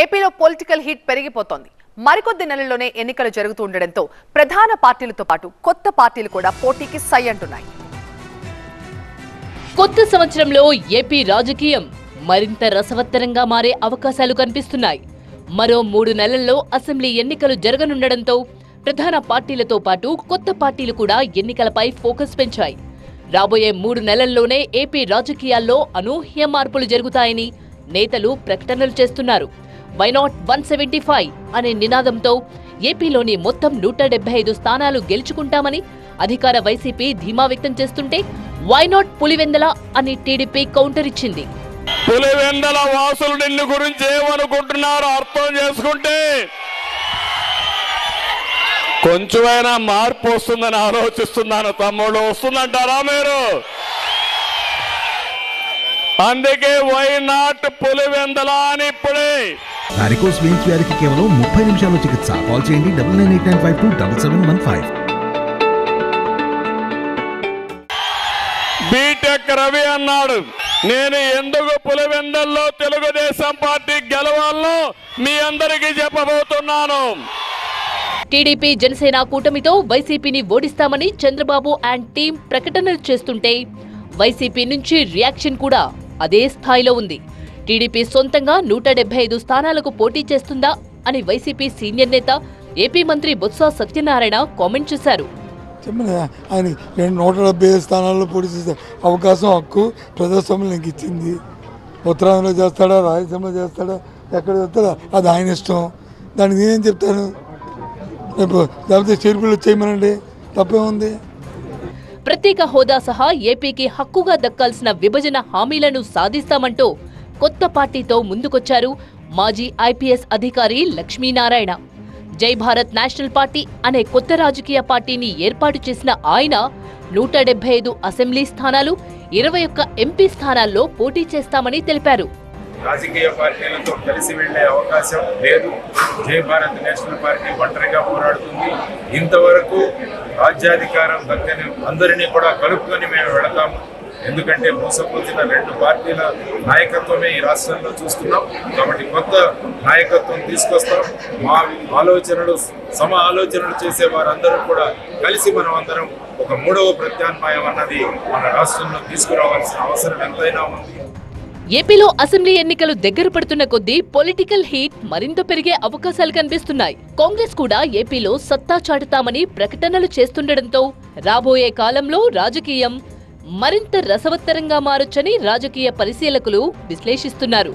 ఏపీలో political heat పెరిగిపోతోంది. మరికొద్ది నెలల్లోనే ఎన్నికలు జరుగుతూ ఉండడంతో ప్రధాన పార్టీలతో పాటు కొత్త పార్టీలు కూడా పోటీకి సై అంటున్నాయి. కొత్త సంవత్సరంలో ఏపీ రాజకీయం మరింత రసవత్తరంగా మారే అవకాశాలు కనిపిస్తున్నాయి. మరో 3 నెలల్లో అసెంబ్లీ ఎన్నికలు జరగనుండడంతో ప్రధాన పార్టీలతో పాటు కొత్త పార్టీలు కూడా ఎన్నికలపై ఫోకస్ పెంచాయి. రాబోయే 3 నెలల్లోనే ఏపీ రాజకీయాల్లో అనూహ్య మార్పులు జరుగుతాయని నేతలు ప్రకటనలు చేస్తున్నారు. వై నాట్ 175 అనే నినాదంతో ఏపీలోని మొత్తం 175 స్థానాలు గెలుచుకుంటామని అధికార వైసీపీ ధీమా వ్యక్తం చేస్తుంటే వై నాట్ పులివెందల అని టీడీపీ కౌంటర్ ఇచ్చింది. పులివెందల వాసులు నిన్ను గురించి ఏమనుకుంటున్నారో అర్థం చేసుకుంటే కొంచెమైనా మార్పు వస్తుందని ఆలోచిస్తున్నాను. తమ్ముడు, వస్తుందంటారా మీరు? అందుకే వై నాట్ పులివెందల అని ఇప్పుడే. వారికోస్ వెయిన్స్ వ్యాధికి కేవలం 30 నిమిషాల్లో చికిత్స. కాల్ చేయండి 9989527715. బీటెక్ రవి అన్నాడు, నేను ఎందుకు పులివెందల్లో తెలుగుదేశం పార్టీ గెలవాలో మీ అందరికీ చెప్పబోతున్నాను. టీడీపీ జనసేన కూటమితో వైసీపీని ఓడిస్తామని చంద్రబాబు అండ్ టీం ప్రకటనలు చేస్తుంటే వైసీపీ నుంచి రియాక్షన్ కూడా అదే స్థాయిలో ఉంది. టీడీపీ సొంతంగా 175 స్థానాలకు పోటీ చేస్తుందా అని వైసీపీ సీనియర్ నేత ఏపీ మంత్రి బొత్స సత్యనారాయణ కామెంట్ చేశారు. ఆయన 175 స్థానాల్లో పోటీ చేసే అవకాశం, హక్కు ప్రజాస్వామ్యం నీకు ఇచ్చింది. ఉత్తరాంధ్రలో చేస్తాడా, రాయలసీమలో చేస్తాడా, ఎక్కడ చేస్తాడా అది ఆయన ఇష్టం. దానికి నేనేం చెప్తాను? లేకపోతే చేర్పులు చేయమనండి, తప్పే ఉంది. ప్రత్యేక హోదా సహా ఏపీకి హక్కుగా దక్కాల్సిన విభజన హామీలను సాధిస్తామంటూ కొత్త పార్టీతో ముందుకొచ్చారు మాజీ ఐపీఎస్ అధికారి లక్ష్మీనారాయణ. జై భారత్ నేషనల్ పార్టీ అనే కొత్త రాజకీయ పార్టీని ఏర్పాటు చేసిన ఆయన 175 అసెంబ్లీ స్థానాలు, 21 ఎంపీ స్థానాల్లో పోటీ చేస్తామని తెలిపారు. రాజకీయ పార్టీలతో కలిసి వెళ్లే అవకాశం లేదు. జై భారత్ నేషనల్ పార్టీ ఒంటరిగా పోరాడుతుంది. ఇంతవరకు రాజ్యాధికారం దక్కని అందరినీ కూడా కలుపుకొని మేము వెళతాము. ఎందుకంటే మోసపోతున్న 2 పార్టీల నాయకత్వమే ఈ రాష్ట్రంలో చూస్తున్నాం. కాబట్టి కొత్త నాయకత్వం తీసుకొస్తాం. మా ఆలోచనలు సమ ఆలోచనలు చేసే వారందరూ కూడా కలిసి మనం అందరం ఒక 3వ ప్రత్యామ్నాయం అన్నది మన రాష్ట్రంలో తీసుకురావాల్సిన అవసరం ఎంతైనా ఉంది. ఏపీలో అసెంబ్లీ ఎన్నికలు దగ్గర పడుతున్న కొద్దీ పొలిటికల్ హీట్ మరింత పెరిగే అవకాశాలు కనిపిస్తున్నాయి. కాంగ్రెస్ కూడా ఏపీలో సత్తా చాటుతామని ప్రకటనలు చేస్తుండటంతో రాబోయే కాలంలో రాజకీయం మరింత రసవత్తరంగా మారొచ్చని రాజకీయ పరిశీలకులు విశ్లేషిస్తున్నారు.